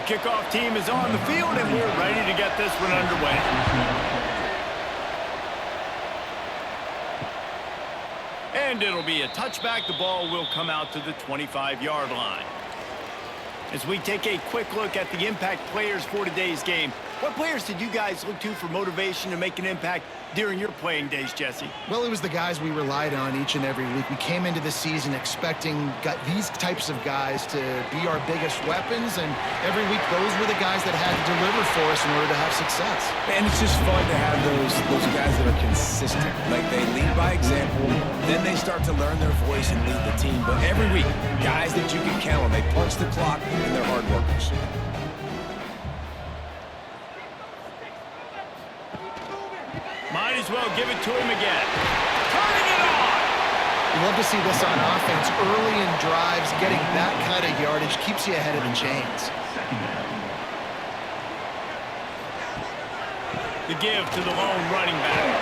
The kickoff team is on the field, and we're ready to get this one underway. And it'll be a touchback. The ball will come out to the 25-yard line. As we take a quick look at the impact players for today's game, what players did you guys look to for motivation to make an impact during your playing days, Jesse? Well, it was the guys we relied on each and every week. We came into the season expecting these types of guys to be our biggest weapons, and every week those were the guys that had to deliver for us in order to have success. And it's just fun to have those guys that are consistent. Like, they lead by example, then they start to learn their voice and lead the team. But every week, guys that you can count on, they punch the clock and they're hard workers. Might as well give it to him again. Turning it on! You love to see this on offense. Early in drives, getting that kind of yardage keeps you ahead of the chains. The give to the lone running back.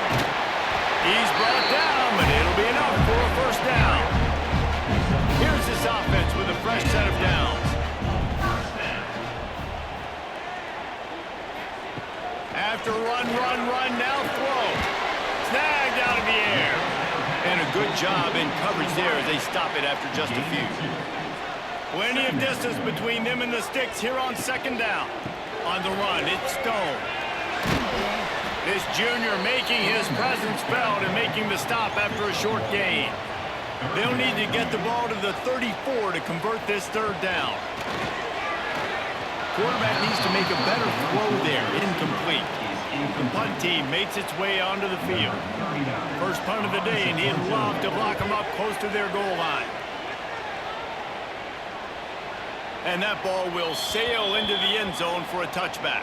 He's brought down, but it'll be enough for a first down. Here's this offense with a fresh set of downs. After run, now throw. Snagged out of the air. And a good job in coverage there as they stop it after just a few. Plenty of distance between them and the sticks here on second down. On the run, it's Stone. This junior making his presence felt and making the stop after a short gain. They'll need to get the ball to the 34 to convert this third down. Quarterback needs to make a better throw there. Incomplete. The punt team makes its way onto the field. First punt of the day, and he'd love to block them up close to their goal line. And that ball will sail into the end zone for a touchback.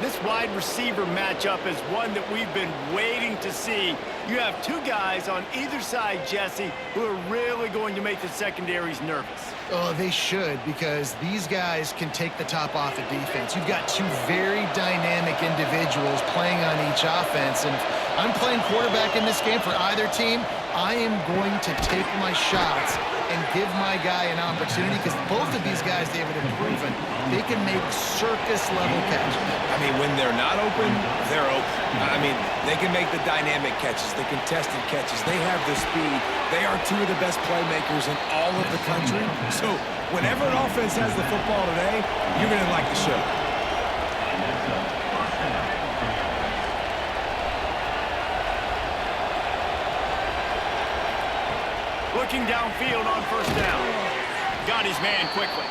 This wide receiver matchup is one that we've been waiting to see. You have two guys on either side, Jesse, who are really going to make the secondaries nervous. Oh, they should, because these guys can take the top off the defense. You've got two very dynamic individuals playing on each offense, and if I'm playing quarterback in this game for either team, I am going to take my shots and give my guy an opportunity, because both of these guys, David, have proven they can make circus-level catches. I mean, when they're not open, they're open. I mean, they can make the dynamic catches, the contested catches. They have the speed. They are two of the best playmakers in all of the country. So whenever an offense has the football today, you're going to like the show. Looking downfield on first down. Got his man quickly.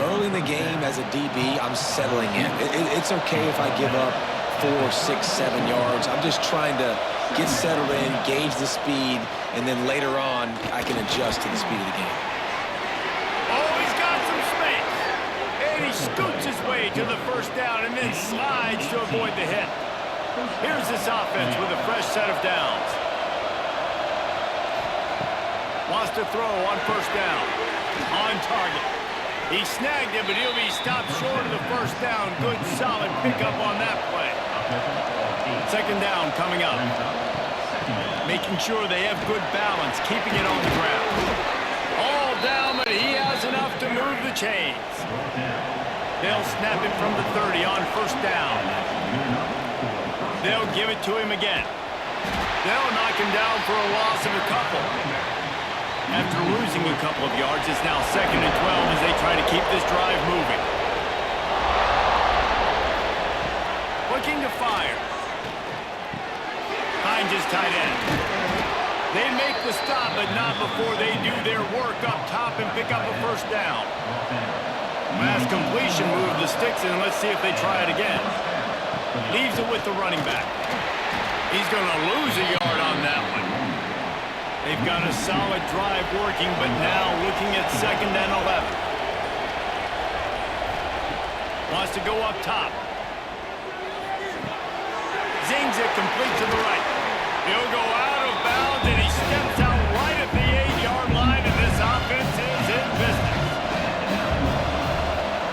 Early in the game as a DB, I'm settling in. It's okay if I give up 4, 6, 7 yards. I'm just trying to get settled in, gauge the speed, and then later on, I can adjust to the speed of the game. Oh, he's got some space. And he scoots his way to the first down and then slides to avoid the hit. Here's this offense with a fresh set of downs. Wants to throw on first down. On target. He snagged it, but he'll be stopped short of the first down. Good, solid pickup on that play. Second down coming up. Making sure they have good balance, keeping it on the ground. All down, but he has enough to move the chains. They'll snap it from the 30 on first down. They'll give it to him again. They'll knock him down for a loss of a couple. After losing a couple of yards, it's now 2nd and 12 as they try to keep this drive moving. Looking to fire. Behind his tight end. They make the stop, but not before they do their work up top and pick up a first down. Mass completion moved the sticks, and let's see if they try it again. Leaves it with the running back. He's going to lose a yard on that one. They've got a solid drive working, but now looking at 2nd and 11. Wants to go up top. Zings it complete to the right. He'll go out of bounds, and he steps out right at the 8-yard line, and this offense is in business.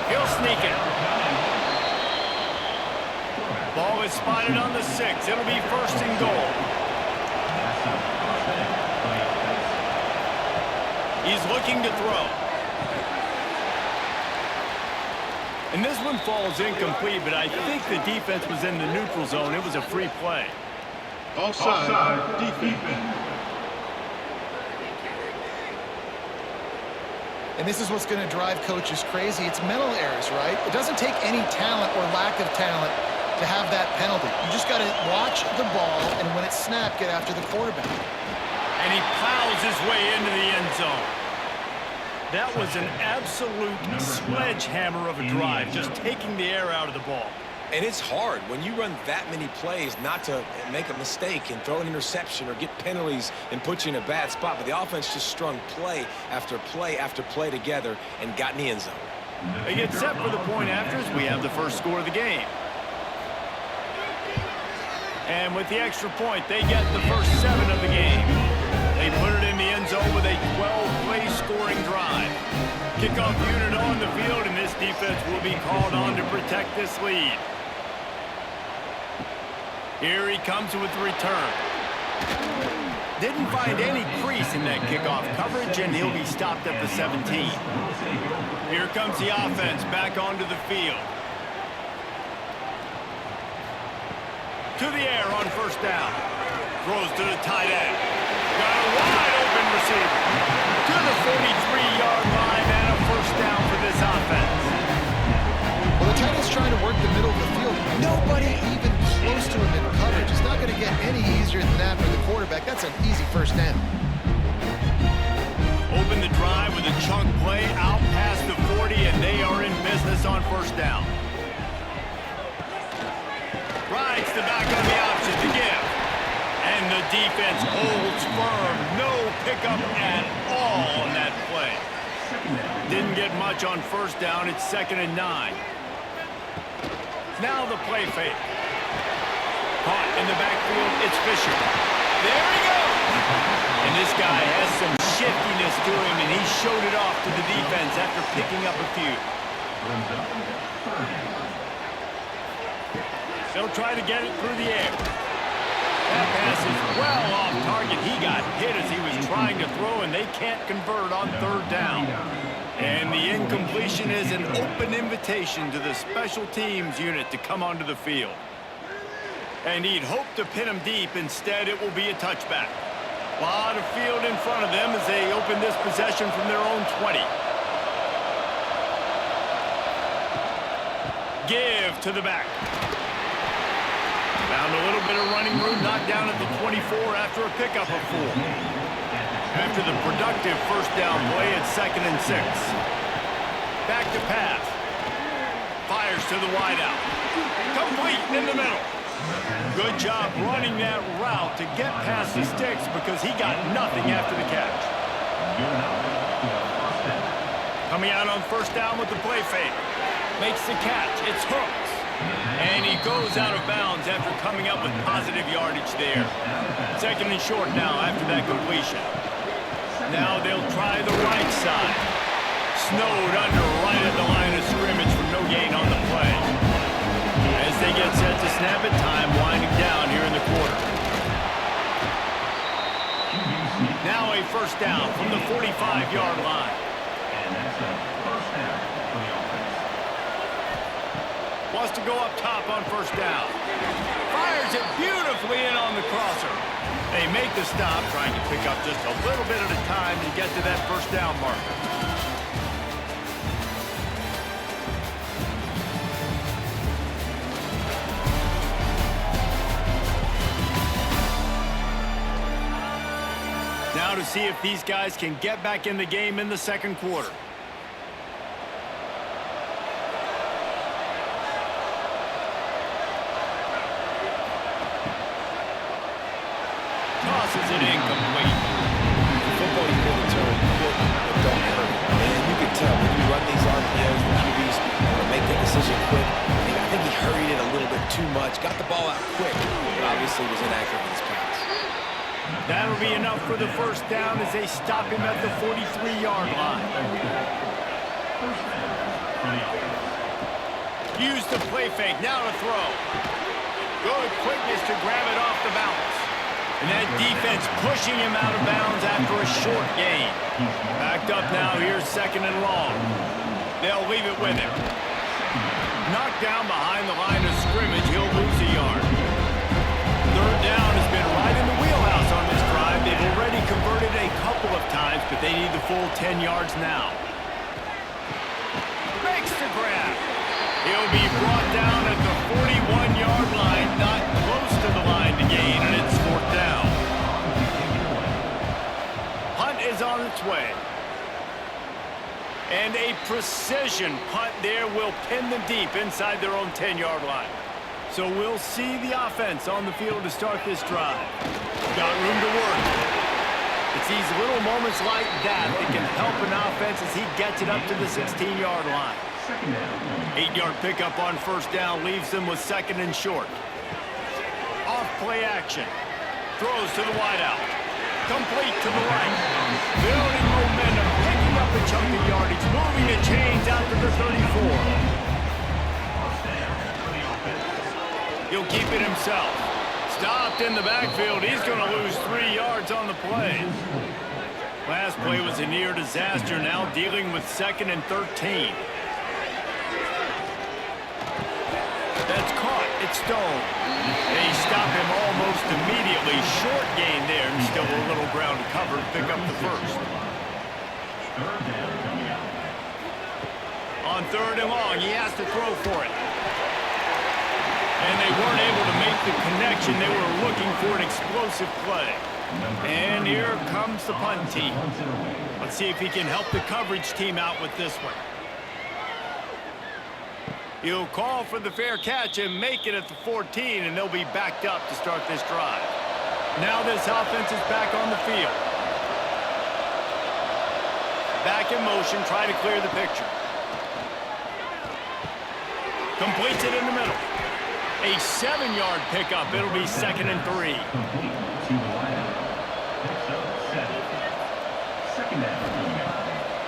He'll sneak it. Ball is spotted on the 6. It'll be 1st and goal. He's looking to throw. And this one falls incomplete, but I think the defense was in the neutral zone. It was a free play. Offside, defense. And this is what's going to drive coaches crazy. It's mental errors, right? It doesn't take any talent or lack of talent to have that penalty. You just got to watch the ball, and when it's snapped, get after the quarterback. And he plows his way into the end zone. That was an absolute sledgehammer of a drive, just taking the air out of the ball. And it's hard when you run that many plays not to make a mistake and throw an interception or get penalties and put you in a bad spot. But the offense just strung play after play after play together and got in the end zone. They get set for the point afters. We have the first score of the game. And with the extra point, they get the first 7 of the game. They put it in the end zone with a 12-play scoring drive. Kickoff unit on the field, and this defense will be called on to protect this lead. Here he comes with the return. Didn't find any crease in that kickoff coverage, and he'll be stopped at the 17. Here comes the offense back onto the field. To the air on first down. Throws to the tight end. Got a wide open receiver. To the 43-yard line and a first down for this offense. Well, the tight end's trying to work the middle of the field. Nobody even close to him in coverage. It's not going to get any easier than that for the quarterback. That's an easy first down. Open the drive with a chunk play out past the 40, and they are in business on first down. Rides the back on the option to give. And the defense holds firm. No pickup at all on that play. Didn't get much on first down. It's 2nd and 9. Now the play fake. Caught in the backfield. It's Fisher. There he goes. And this guy has some shiftiness to him, and he showed it off to the defense after picking up a few. They'll try to get it through the air. That pass is well off target. He got hit as he was trying to throw, and they can't convert on 3rd down. And the incompletion is an open invitation to the special teams unit to come onto the field. And he'd hoped to pin him deep. Instead, it will be a touchback. A lot of field in front of them as they open this possession from their own 20. Give to the back. Found a little bit of running room, knocked down at the 24 after a pickup of 4. After the productive first down play, it's 2nd and 6. Back to pass. Fires to the wideout. Complete in the middle. Good job running that route to get past the sticks because he got nothing after the catch. Coming out on first down with the play fake. Makes the catch. It's hooked. And he goes out of bounds after coming up with positive yardage there. 2nd and short now after that completion. Now they'll try the right side. Snowed under right at the line of scrimmage from no gain on the play. As they get set to snap it, time winding down here in the quarter. Now a first down from the 45-yard line. Wants to go up top on first down. Fires it beautifully in on the crosser. They make the stop, trying to pick up just a little bit at a time to get to that first down marker. Now to see if these guys can get back in the game in the 2nd quarter. Tosses it incomplete. Football, you really turn quick, but don't hurry. And you can tell when you run these RPOs, the QBs want to make that decision quick. And I think he hurried it a little bit too much. Got the ball out quick, but obviously was inaccurate in his pass. That'll be enough for the first down as they stop him at the 43-yard line. Use the play fake, now to throw. Good quickness to grab it off the bounce. And that defense pushing him out of bounds after a short gain. Backed up now, here's 2nd and long. They'll leave it with him. knocked down behind the line of scrimmage, he'll lose a yard. Third down has been right in the wheelhouse on this drive. They've already converted a couple of times, but they need the full 10 yards now. Makes the grab. He'll be brought down at the 41-yard line, not close to the line to gain, and it's fourth down. Punt is on its way. And a precision punt there will pin them deep inside their own 10-yard line. So we'll see the offense on the field to start this drive. Got room to work. It's these little moments like that that can help an offense as he gets it up to the 16-yard line. 8-yard pickup on first down leaves them with second and short. Off play action. Throws to the wideout. Complete to the right. Building momentum. Picking up a chunk of yardage. Moving the chains out to the 34. He'll keep it himself. Stopped in the backfield. He's going to lose 3 yards on the play. Last play was a near disaster. Now dealing with second and 13. That's caught. It's Stone. They stop him almost immediately. Short gain there, and still a little ground to cover to pick up the first. On third and long, he has to throw for it. And they weren't able to make the connection. They were looking for an explosive play. And here comes the punt team. Let's see if he can help the coverage team out with this one. He'll call for the fair catch and make it at the 14, and they'll be backed up to start this drive. Now this offense is back on the field. Back in motion, try to clear the picture. Completes it in the middle. A 7-yard pickup. It'll be second and 3.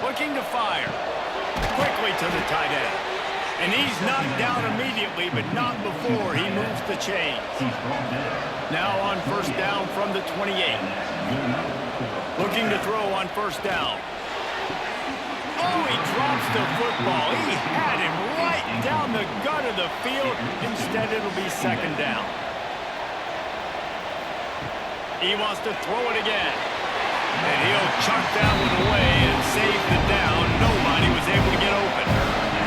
Looking to fire. Quickly to the tight end. And he's knocked down immediately, but not before he moves the chains. Now on first down from the 28. Looking to throw on first down. Oh, he drops the football. He had him right down the gut of the field. Instead, it'll be second down. He wants to throw it again. And he'll chuck that one away and save the down. Nobody was able to get open.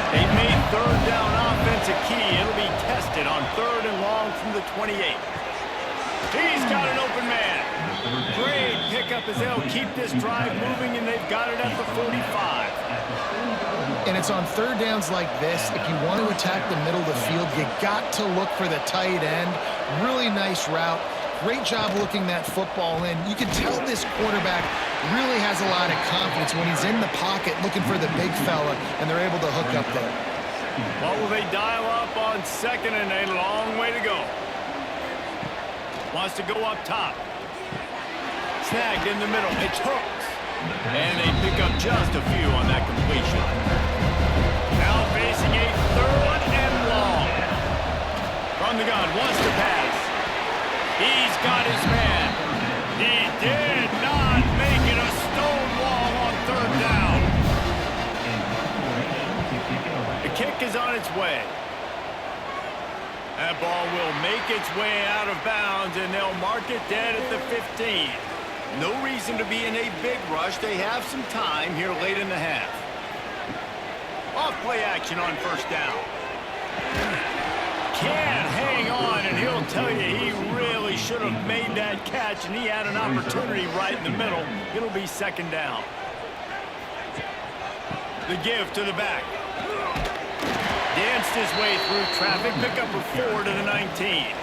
They made third down offense a key. It'll be tested on third and long from the 28. He's got an open man. Great pickup as they'll keep this drive moving, and they've got it at the 45. And it's on third downs like this, if you want to attack the middle of the field, you got to look for the tight end. Really nice route. Great job looking that football in. You can tell this quarterback really has a lot of confidence when he's in the pocket looking for the big fella, and they're able to hook up there. What will they dial up on second and a long way to go? Wants to go up top. Snagged in the middle. It's hooked. And they pick up just a few on that completion. Now facing a third and long. From the gun, wants to pass. He's got his man. He did not make it a stone wall on third down. The kick is on its way. That ball will make its way out of bounds, and they'll mark it dead at the 15. No reason to be in a big rush. They have some time here late in the half. Off play action on first down. Can't hang on, and he'll tell you he really should have made that catch, and he had an opportunity right in the middle. It'll be second down. The give to the back. Danced his way through traffic. Pickup of 4 to the 19.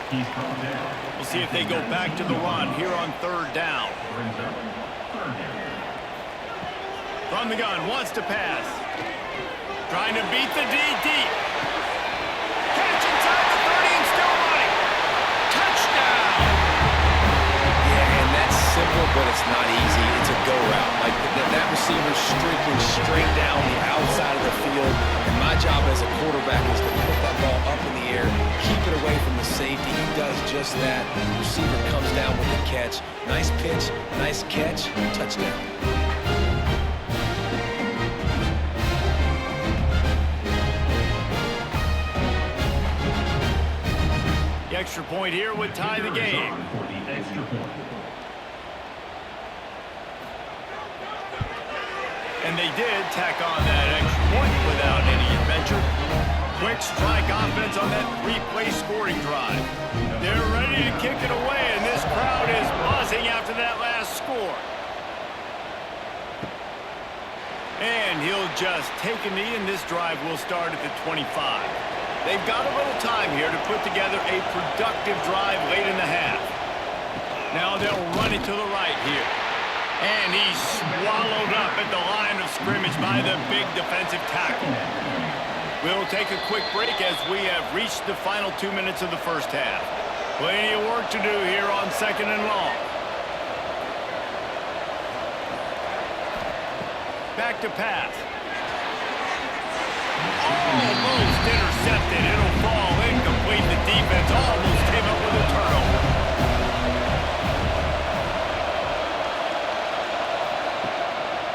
We'll see if they go back to the run here on third down. From the gun, wants to pass. Trying to beat the D deep. Catch inside the 30 and still running. Touchdown! Yeah, and that's simple, but it's not easy. It's a go route. Like that receiver's streaking straight down the outside of the field. And my job as a quarterback is to put that ball up in the air, keep it away from the safety. He does just that. The receiver comes down with the catch. Nice pitch, nice catch, touchdown. The extra point here would tie the game. And they did tack on that extra point without any adventure. Quick strike offense on that three-play scoring drive. They're ready to kick it away, and this crowd is buzzing after that last score. And he'll just take a knee, and this drive will start at the 25. They've got a little time here to put together a productive drive late in the half. Now they'll run it to the right here. And he's swallowed up at the line of scrimmage by the big defensive tackle. We'll take a quick break as we have reached the final 2 minutes of the first half. Plenty of work to do here on 2nd and long. Back to pass. Almost intercepted. It'll fall incomplete. The defense almost came up with a turnover.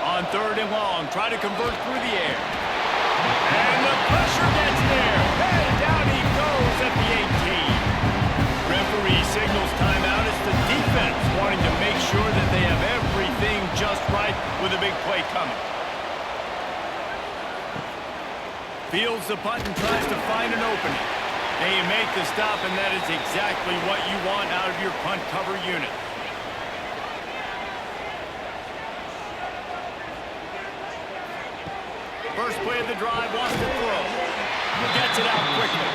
On 3rd and long, try to convert through the air. And the pressure gets there. And down he goes at the 18. Referee signals timeout. It's the defense wanting to make sure that they have everything just right with a big play coming. Fields the punt and tries to find an opening. They make the stop, and that is exactly what you want out of your punt cover unit. First play of the drive, wants to throw. Gets it out quickly.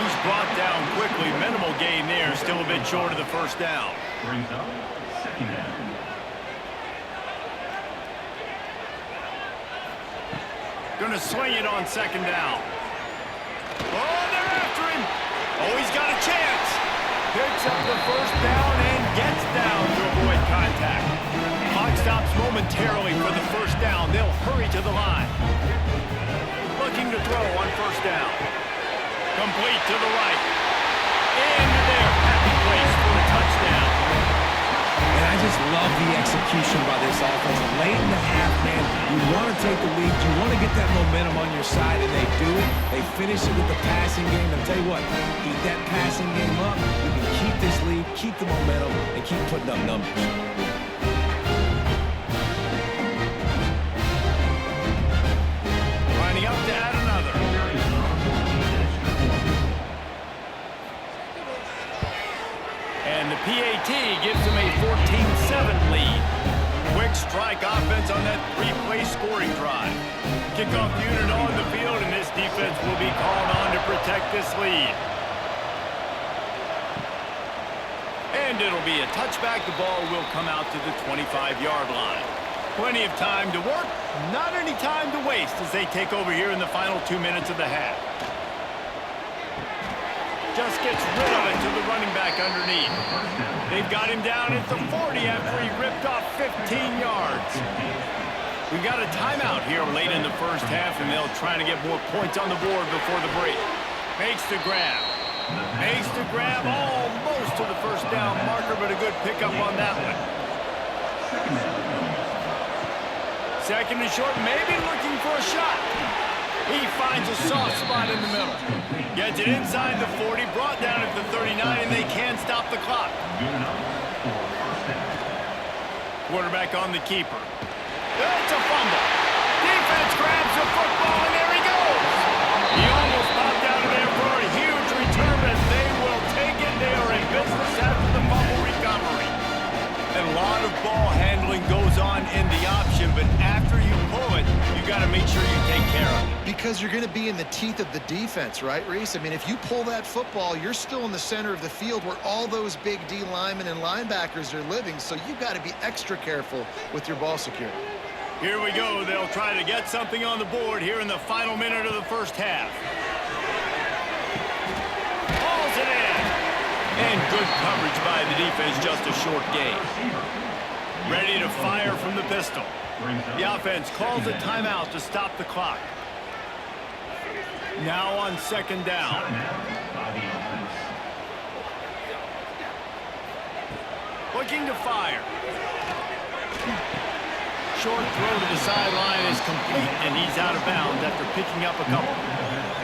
He's brought down quickly. Minimal gain there, still a bit short of the first down. Brings up 2nd down. Gonna swing it on 2nd down. Oh, they're after him. Oh, he's got a chance. Picks up the first down and gets down to avoid contact. Clock stops momentarily for the first down. They'll hurry to the line. Looking to throw on 1st down. Complete to the right. Into their happy place for a touchdown. And I just love the execution by this offense. Late in the half, man, you want to take the lead. You want to get that momentum on your side, and they do it. They finish it with the passing game. I'll tell you what, keep that passing game up. You can keep this lead, keep the momentum, and keep putting up numbers. Lining up to add another. And the PAT gives them a 14-7 lead. Quick strike offense on that three-play scoring drive. Kickoff unit on the field, and this defense will be called on to protect this lead. And it'll be a touchback. The ball will come out to the 25-yard line. Plenty of time to work, not any time to waste as they take over here in the final 2 minutes of the half. Just gets rid of it to the running back underneath. They've got him down at the 40 after he ripped off 15 yards. We've got a timeout here late in the first half, and they'll try to get more points on the board before the break. Makes the grab. Makes the grab almost to the first down marker, but a good pickup on that one. 2nd and short, maybe looking for a shot. He finds a soft spot in the middle. Gets it inside the 40, brought down at the 39, and they can't stop the clock. Quarterback on the keeper. It's a fumble. Defense grabs the football, and there he goes. He almost popped out of there for a huge return, but they will take it. They are in business after the fumble recovery. And a lot of ball handling goes on in the option, but after you pull it, you got to make sure you take care of it. Because you're going to be in the teeth of the defense, right, Reese? I mean, if you pull that football, you're still in the center of the field where all those big D linemen and linebackers are living, so you've got to be extra careful with your ball security. Here we go. They'll try to get something on the board here in the final minute of the first half. Pulls it in. And good coverage by the defense, just a short gain. Ready to fire from the pistol. The offense calls a timeout to stop the clock. Now on 2nd down. Looking to fire. Short throw to the sideline is complete, and he's out of bounds after picking up a couple.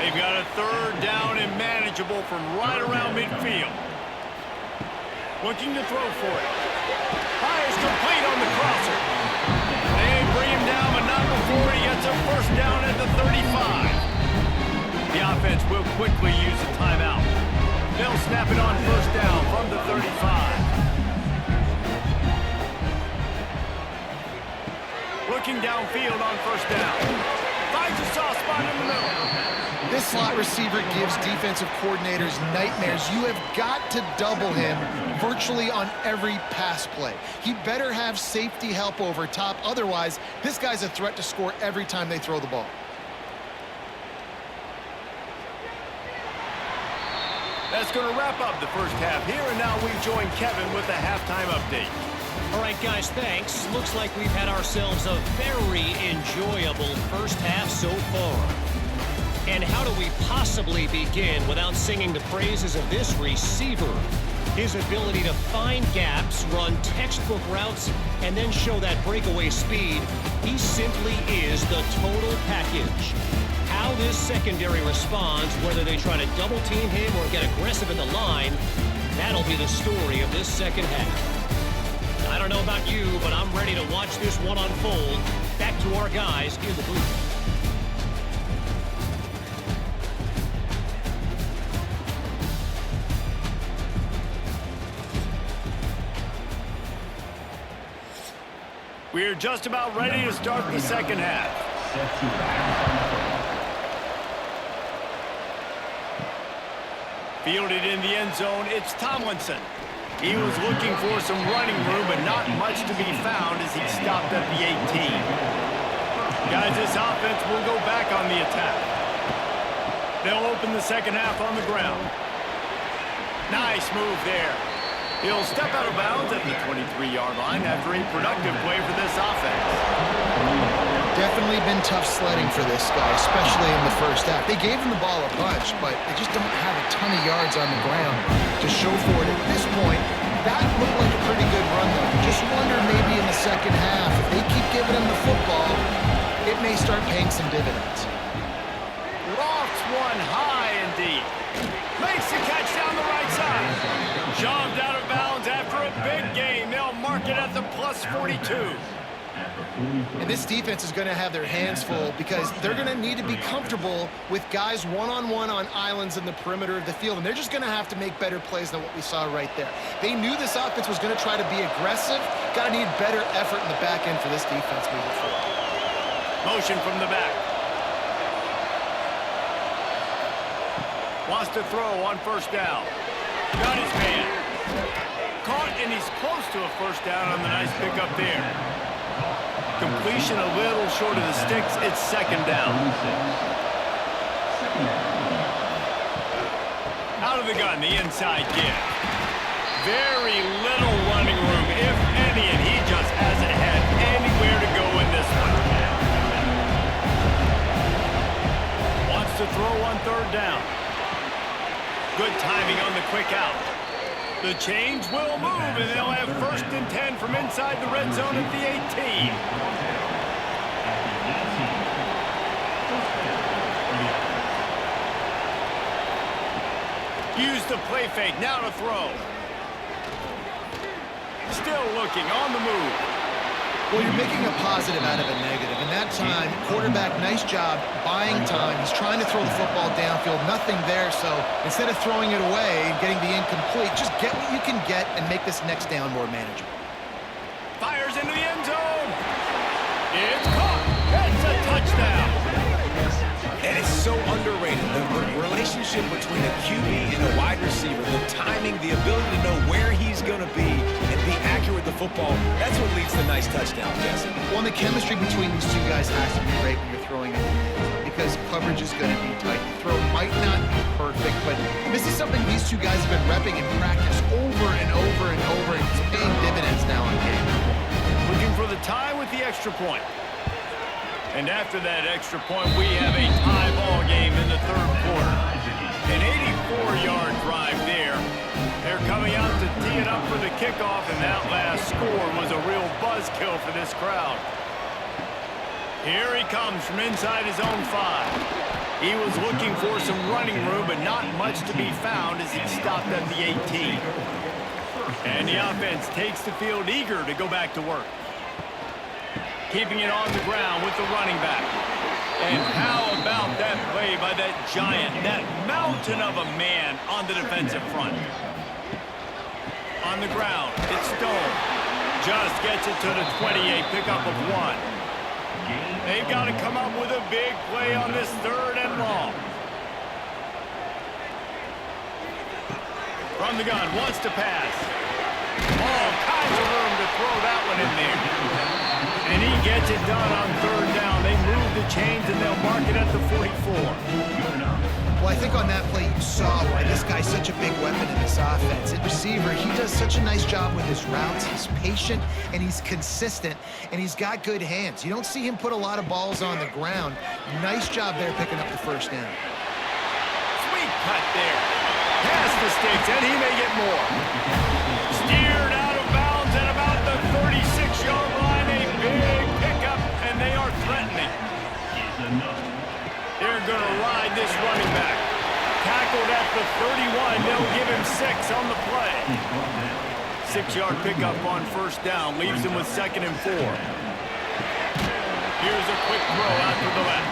They've got a third down and manageable from right around midfield. Looking to throw for it. Fires complete on the crosser. They bring him down, but not before he gets a first down at the 35. The offense will quickly use a timeout. They'll snap it on first down from the 35. Looking downfield on first down. Finds a soft spot in the middle. This slot receiver gives defensive coordinators nightmares. You have got to double him virtually on every pass play. He better have safety help over top. Otherwise, this guy's a threat to score every time they throw the ball. That's going to wrap up the first half here, and now we join Kevin with the halftime update. All right, guys, thanks. Looks like we've had ourselves a very enjoyable first half so far. And how do we possibly begin without singing the praises of this receiver? His ability to find gaps, run textbook routes, and then show that breakaway speed. He simply is the total package. How this secondary responds, whether they try to double team him or get aggressive in the line, that'll be the story of this second half. I don't know about you, but I'm ready to watch this one unfold. Back to our guys in the booth. We're just about ready to start the second half. Fielded in the end zone, it's Tomlinson. He was looking for some running room, but not much to be found as he stopped at the 18. Guys, this offense will go back on the attack. They'll open the second half on the ground. Nice move there. He'll step out of bounds at the 23-yard line after a productive play for this offense. Definitely been tough sledding for this guy, especially in the first half. They gave him the ball a bunch, but they just don't have a ton of yards on the ground to show for it. At this point, that looked like a pretty good run, though. Just wonder maybe in the second half, if they keep giving him the football, it may start paying some dividends. Lofts one high and deep. Makes the catch down the right side. Shoved out of bounds after a big gain. They'll mark it at the plus 42. And this defense is going to have their hands full because they're going to need to be comfortable with guys one-on-one on islands in the perimeter of the field. And they're just going to have to make better plays than what we saw right there. They knew this offense was going to try to be aggressive. Got to need better effort in the back end for this defense moving forward. Motion from the back. Wants to throw on first down. Got his man. Caught, and he's close to a first down on the nice pickup there. Completion a little short of the sticks. It's second down. Out of the gun, the inside give. Very little running room, if any, and he just hasn't had anywhere to go in this one. Wants to throw on third down. Good timing on the quick out. The change will move, and they'll have first and 10 from inside the red zone at the 18. Use the play fake, now to throw. Still looking, on the move. Well, you're making a positive out of a negative. And that time, quarterback, nice job buying time. He's trying to throw the football downfield. Nothing there, so instead of throwing it away and getting the incomplete, just get what you can get and make this next down more manageable. Fires into the end zone. It's caught. It's a touchdown. And it's so underrated. The relationship between a QB and a wide receiver, the timing, the ability to know where he's going to be and be accurate with the football, that's what leads to nice touchdowns, Jesse. Well, the chemistry between these two guys has to be great when you're throwing it because coverage is going to be tight. The throw might not be perfect, but this is something these two guys have been repping in practice over and over and over, and it's paying dividends now in game. Looking for the tie with the extra point. And after that extra point, we have a tie ball game in the third quarter. An 84-yard drive there. They're coming out to tee it up for the kickoff, and that last score was a real buzzkill for this crowd. Here he comes from inside his own 5. He was looking for some running room, but not much to be found as he stopped at the 18. And the offense takes the field eager to go back to work. Keeping it on the ground with the running back. And how about that play by that giant, that mountain of a man on the defensive front? On the ground, it's Stone. Just gets it to the 28, pickup of 1. They've got to come up with a big play on this 3rd and long. From the gun, wants to pass. All kinds of room to throw that one in there. And he gets it done on 3rd down. They move the chains and they'll mark it at the 44. Well, I think on that play you saw why this guy's such a big weapon in this offense. At receiver, he does such a nice job with his routes. He's patient, and he's consistent, and he's got good hands. You don't see him put a lot of balls on the ground. Nice job there picking up the 1st down. Sweet cut there. Past the sticks, and he may get more. Steered out of bounds at about the 36-yard line. A big pickup, and they are threatening. They're going to ride this running back. Tackled at the 31. They'll give him 6 on the play. 6-yard pickup on 1st down. Leaves him with 2nd and 4. Here's a quick throw out to the left.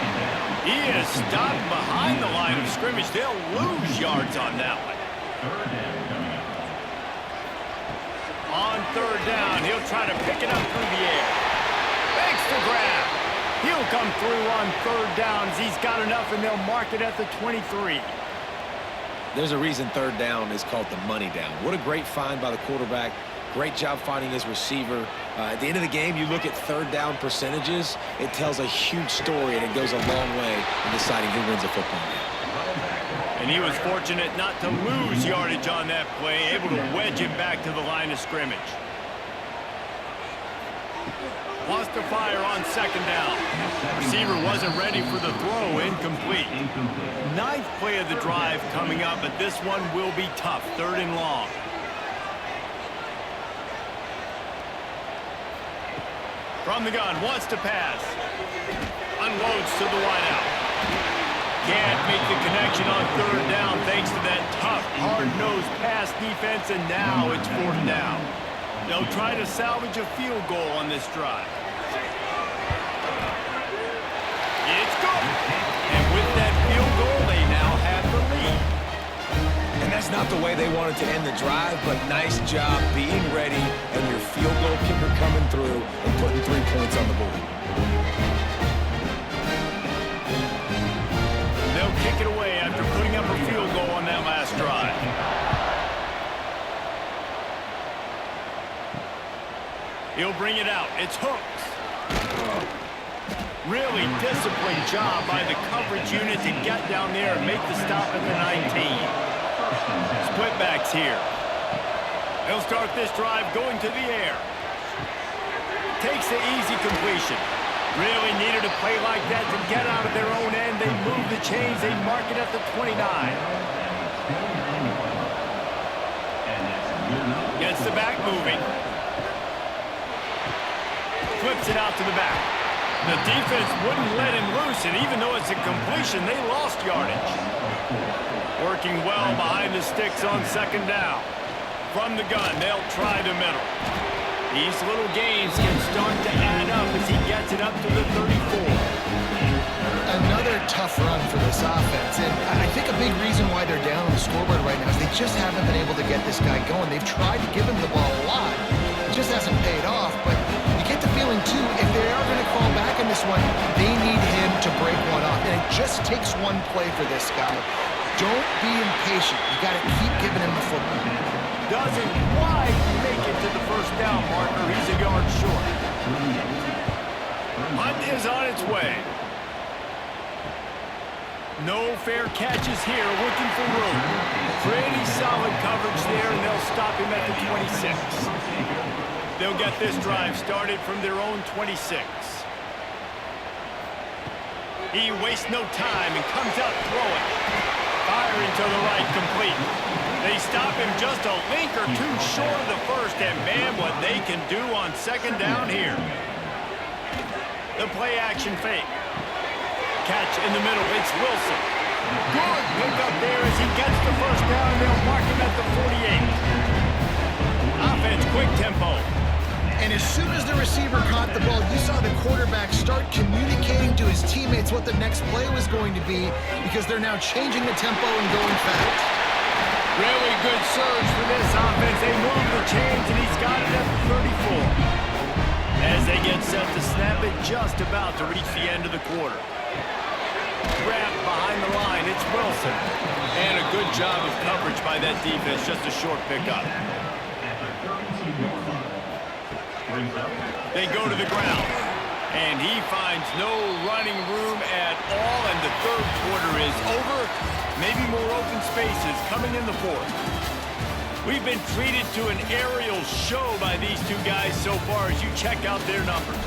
He is stopped behind the line of scrimmage. They'll lose yards on that one. On 3rd down, he'll try to pick it up through the air. Makes the grab. He'll come through on 3rd downs. He's got enough, and they'll mark it at the 23. There's a reason 3rd down is called the money down. What a great find by the quarterback. Great job finding his receiver. At the end of the game, you look at 3rd down percentages. It tells a huge story, and it goes a long way in deciding who wins a football game. And he was fortunate not to lose yardage on that play, able to wedge it back to the line of scrimmage. Wants to fire on 2nd down. Receiver wasn't ready for the throw, incomplete. 9th play of the drive coming up, but this one will be tough. 3rd and long. From the gun, wants to pass. Unloads to the wideout. Can't make the connection on 3rd down thanks to that tough, hard-nosed pass defense, and now it's 4th down. They'll try to salvage a field goal on this drive. It's good. And with that field goal, they now have the lead. And that's not the way they wanted to end the drive, but nice job being ready and your field goal kicker coming through and putting 3 points on the board. They'll kick it away after putting up a field goal on that last drive. He'll bring it out. It's Hooks. Really disciplined job by the coverage unit to get down there and make the stop at the 19. Split backs here. They'll start this drive going to the air. Takes the easy completion. Really needed a play like that to get out of their own end. They move the chains. They mark it at the 29. Gets the back moving. Flips it out to the back. The defense wouldn't let him loose, and even though it's a completion, they lost yardage. Working well behind the sticks on 2nd down. From the gun, they'll try the middle. These little gains can start to add up as he gets it up to the 34. Another tough run for this offense, and I think a big reason why they're down on the scoreboard right now is they just haven't been able to get this guy going. They've tried to give him the ball a lot. It just hasn't paid off, but you get the feeling, too, if they are going to fall back in this one, they need him to break one off, and it just takes one play for this guy. Don't be impatient. You got to keep giving him the football. Doesn't quite make it to the 1st down marker. He's a yard short. Hunt is on its way. No fair catches here, looking for room. Pretty solid coverage there, and they'll stop him at the 26. They'll get this drive started from their own 26. He wastes no time and comes out throwing. Firing to the right, complete. They stop him just a link or two short of the 1st, and man, what they can do on 2nd down here. The play action fake. Catch in the middle. It's Wilson. Good pickup there as he gets the first down. They'll mark him at the 48. Offense, quick tempo. And as soon as the receiver caught the ball, you saw the quarterback start communicating to his teammates what the next play was going to be because they're now changing the tempo and going fast. Really good surge for this offense. They move the chains, and he's got it at the 34. As they get set to snap it, just about to reach the end of the quarter. Grabbed behind the line, it's Wilson. And a good job of coverage by that defense, just a short pickup. They go to the ground, and he finds no running room at all, and the third quarter is over. Maybe more open spaces coming in the fourth. We've been treated to an aerial show by these two guys so far as you check out their numbers.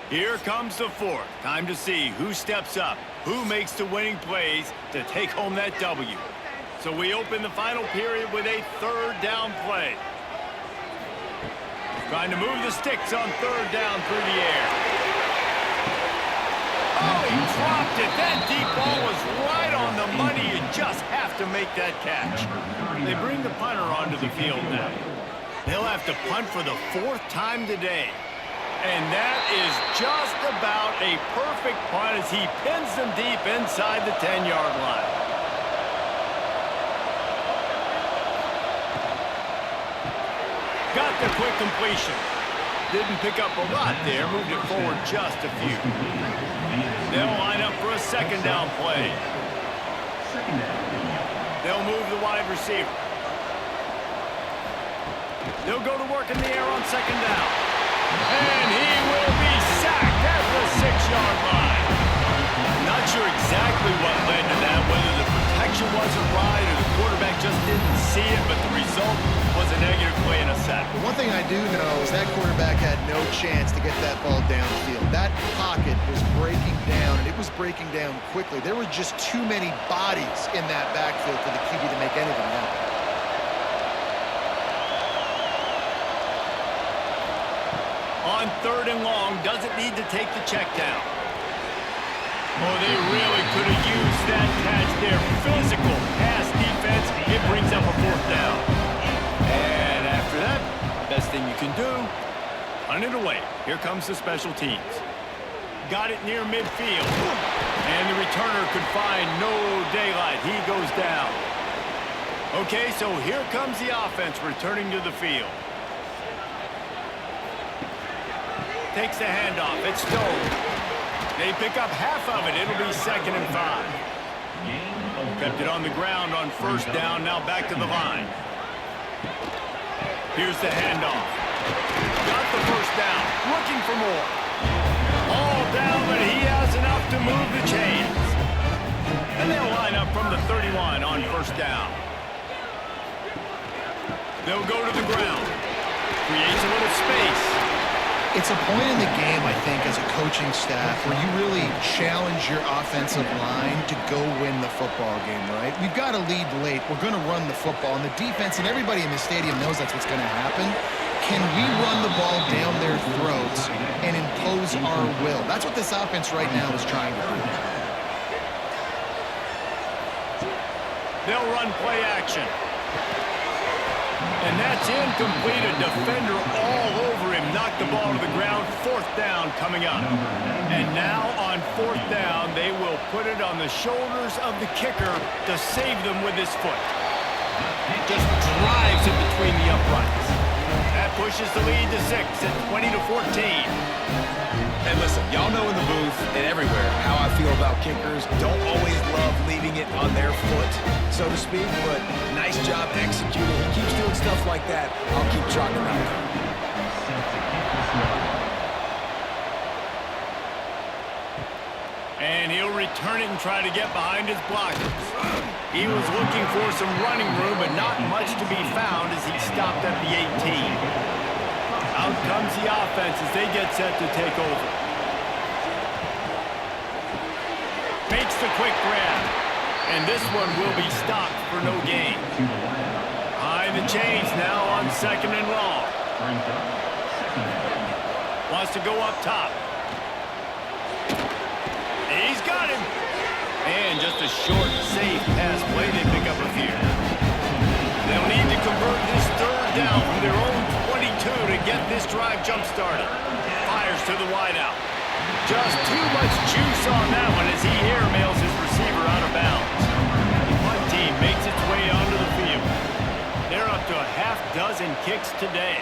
Here comes the fourth. Time to see who steps up, who makes the winning plays to take home that W. So we open the final period with a third down play. Trying to move the sticks on third down through the air. Oh, he dropped it. That deep ball was right on the money. You just have to make that catch. They bring the punter onto the field now. They'll have to punt for the fourth time today. And that is just about a perfect punt as he pins them deep inside the 10-yard line. Got the quick completion. Didn't pick up a lot there. Moved it forward just a few. They'll line up for a second down play. They'll move the wide receiver. They'll go to work in the air on second down. And he will be sacked at the 6-yard line. Not sure exactly what led to that, whether the protection wasn't right or the quarterback just didn't see it, but the result was a negative play and a sack. One thing I do know is that quarterback had no chance to get that ball downfield. That pocket was breaking down, and it was breaking down quickly. There were just too many bodies in that backfield for the QB to make anything happen. On third and long, doesn't need to take the check down. Oh, they really could have used that catch there. Physical pass defense. It brings up a fourth down. And after that, best thing you can do, punt it away. Here comes the special teams. Got it near midfield. And the returner could find no daylight. He goes down. Okay, so here comes the offense returning to the field. Takes the handoff. It's stolen. They pick up half of it. It'll be 2nd and 5. Kept it on the ground on first down. Now back to the line. Here's the handoff. Got the first down. Looking for more. All down, but he has enough to move the chains. And they'll line up from the 31 on first down. They'll go to the ground. Creates a little space. It's a point in the game, I think, as a coaching staff where you really challenge your offensive line to go win the football game, right? We've got to lead late. We're going to run the football. And the defense and everybody in the stadium knows that's what's going to happen. Can we run the ball down their throats and impose our will? That's what this offense right now is trying to do. They'll run play action. And that's incomplete. A defender all over him. Knocked the ball to the ground. Fourth down coming up. And now on fourth down, they will put it on the shoulders of the kicker to save them with his foot. Just drives it between the uprights. That pushes the lead to 6 at 20-14. And listen, y'all know in the booth and everywhere how I feel about kickers. Don't always love leaving it on their foot, so to speak, but nice job executing. He keeps doing stuff like that. I'll keep trotting him out there. And he'll return it and try to get behind his blockers. He was looking for some running room, but not much to be found as he stopped at the 18. Out comes the offense as they get set to take over. Makes the quick grab. And this one will be stopped for no gain. Behind the chains now on 2nd and long. Wants to go up top. He's got him. And just a short, safe pass play. They pick up a few. They'll need to convert this 3rd down from their own 22 to get this drive jump-started. Fires to the wideout. Just too much juice on that one as he airmails his receiver out of bounds. One team makes its way onto the field. They're up to a half-dozen kicks today.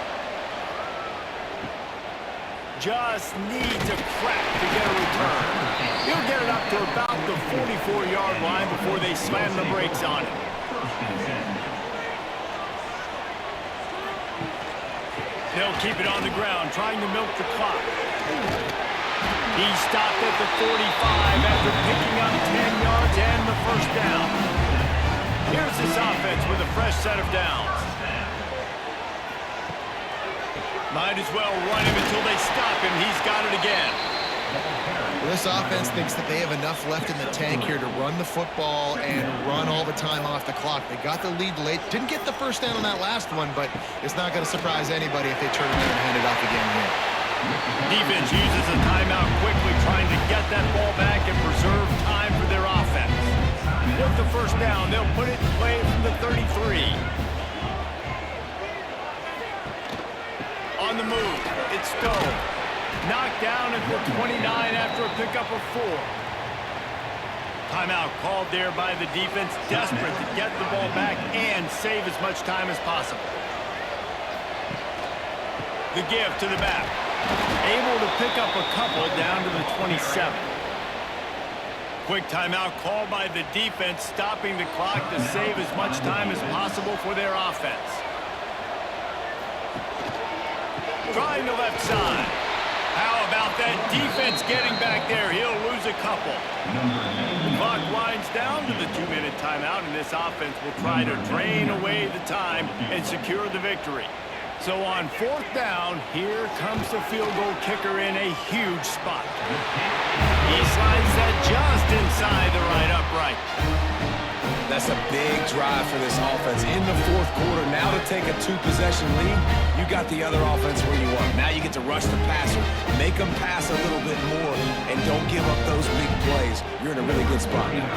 Just needs a crack to get a return. He'll get it up to about the 44-yard line before they slam the brakes on it. They'll keep it on the ground, trying to milk the clock. He stopped at the 45 after picking up 10 yards and the 1st down. Here's this offense with a fresh set of downs. Might as well run him until they stop him. He's got it again. Well, this offense thinks that they have enough left in the tank here to run the football and run all the time off the clock. They got the lead late. Didn't get the 1st down on that last one, but it's not going to surprise anybody if they turn around and hand it off again here. Defense uses a timeout quickly, trying to get that ball back and preserve time for their offense. With the 1st down, they'll put it in play from the 33. On the move, it's Stowe. Knocked down at the 29 after a pickup of 4. Timeout called there by the defense, desperate to get the ball back and save as much time as possible. The give to the back. Able to pick up a couple down to the 27. Quick timeout called by the defense, stopping the clock to save as much time as possible for their offense. Trying the left side. How about that defense getting back there? He'll lose a couple. The clock winds down to the 2-minute timeout, and this offense will try to drain away the time and secure the victory. So on 4th down, here comes the field goal kicker in a huge spot. He slides that just inside the right upright. That's a big drive for this offense in the 4th quarter. Now to take a 2-possession lead, you got the other offense where you want. Now you get to rush the passer, make them pass a little bit more, and don't give up those big plays. You're in a really good spot now.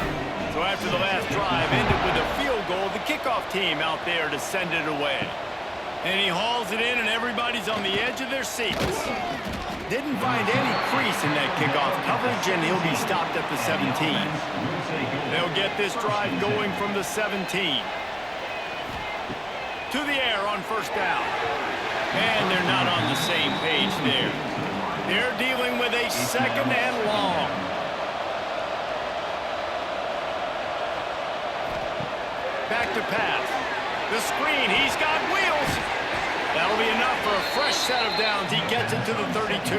So after the last drive ended with a field goal, the kickoff team out there to send it away. And he hauls it in, and everybody's on the edge of their seats. Didn't find any crease in that kickoff coverage, and he'll be stopped at the 17. They'll get this drive going from the 17. To the air on 1st down. And they're not on the same page there. They're dealing with a 2nd and long. Back to pass. The screen, he's got wheels. That'll be enough for a fresh set of downs. He gets it to the 32.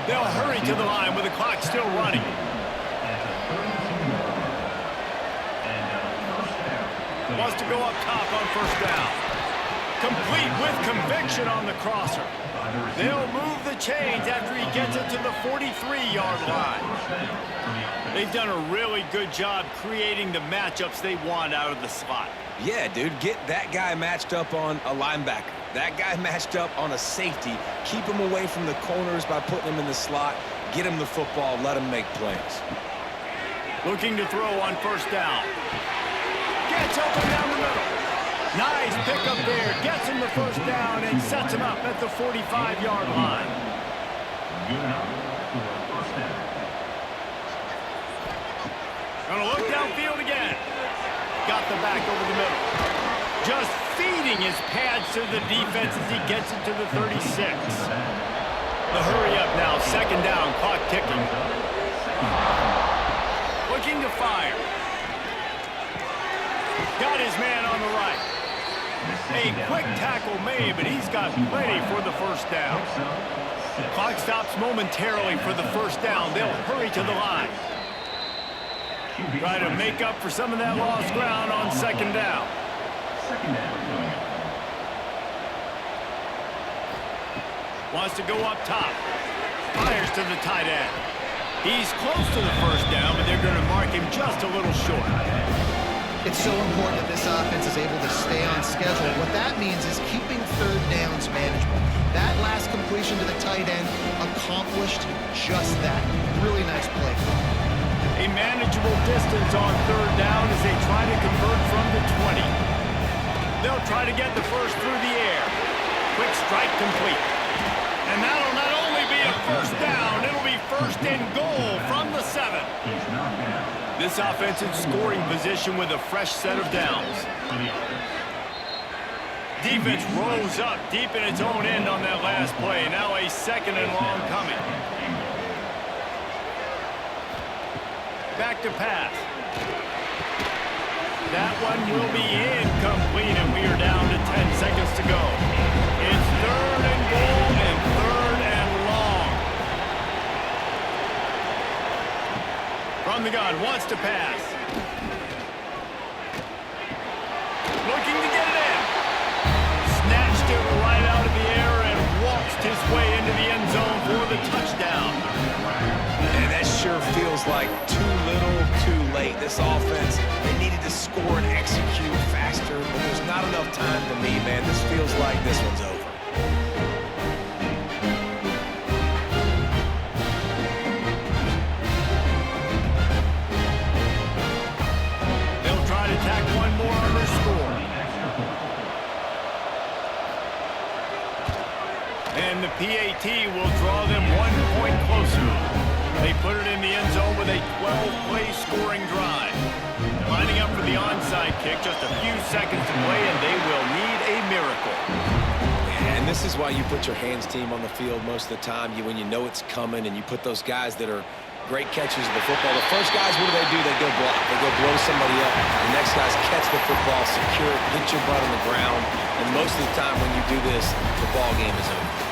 They'll hurry to the line with the clock still running. Wants to go up top on 1st down. Complete with conviction on the crosser. They'll move the chains after he gets it to the 43-yard line. They've done a really good job creating the matchups they want out of the slot. Yeah, dude, get that guy matched up on a linebacker. That guy matched up on a safety. Keep him away from the corners by putting him in the slot. Get him the football. Let him make plays. Looking to throw on 1st down. Gets open down the middle. Nice pickup there. Gets him the 1st down and sets him up at the 45-yard line. Gonna look downfield again. Got the back over the middle. Just feeding his pads to the defense as he gets it to the 36. The hurry up now, 2nd down, clock ticking. Looking to fire. Got his man on the right. A quick tackle made, but he's got plenty for the 1st down. Clock stops momentarily for the 1st down. They'll hurry to the line. Try to make up for some of that lost ground on 2nd down. Wants to go up top. Fires to the tight end. He's close to the first down, but they're going to mark him just a little short. It's so important that this offense is able to stay on schedule. What that means is keeping third downs manageable. That last completion to the tight end accomplished just that. Really nice play call. A manageable distance on third down as they try to convert from the 20. They'll try to get the first through the air. Quick strike complete. And that'll not only be a first down, it'll be first and goal from the 7. This offense in scoring position with a fresh set of downs. Defense rolls up deep in its own end on that last play. Now a second and long coming. Back to pass. That one will be incomplete, and we are down to 10 seconds to go. It's third and goal and third and long. From the gun, wants to pass. Looking to get it in. Snatched it right out of the air and waltzed his way into the end zone for the touchdown. And that sure feels like too little, too late. This offense, they needed to score and execute faster, but there's not enough time to me, man. This feels like this one's over. They'll try to tack one more on their score. And the PAT will draw them 1 point closer. They put it in the end zone with a 12-play scoring drive. Lining up for the onside kick, just a few seconds to play, and they will need a miracle. And this is why you put your hands team on the field most of the time. When you know it's coming, and you put those guys that are great catchers of the football. The first guys, what do? They go block. They go blow somebody up. The next guys catch the football, secure it, hit your butt on the ground. And most of the time when you do this, the ball game is over.